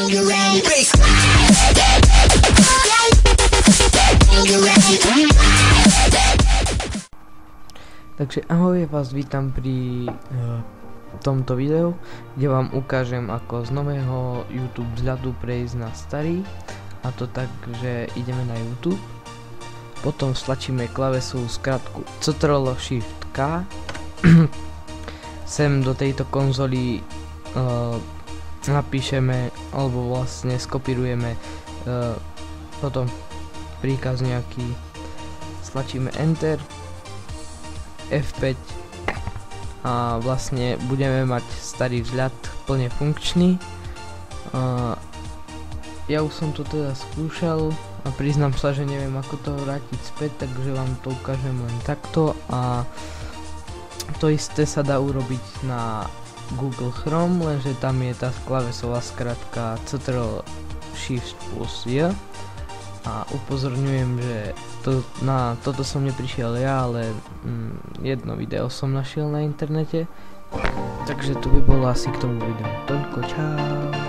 Takže ahoj, vás vítam pri tomto videu, kde vám ukážem, ako z nového YouTube vzhľadu prejsť na starý, a to tak, že ideme na YouTube, potom stlačíme klávesovú skratku Ctrl+Shift+K, sem do tejto konzoly napíšeme, alebo vlastne skopírujeme potom príkaz nejaký, stlačíme Enter, F5 a vlastne budeme mať starý vzhľad plne funkčný. Ja už som to teda skúšal a priznám sa, že neviem ako to vrátiť späť, takže vám to ukážem len takto, a to isté sa dá urobiť na Google Chrome, lenže tam je tá klávesová skratka Ctrl+Shift+J. A upozorňujem, že na toto som neprišiel ja, ale jedno video som našiel na internete. Takže to by bolo asi k tomu videu. Toľko, čau.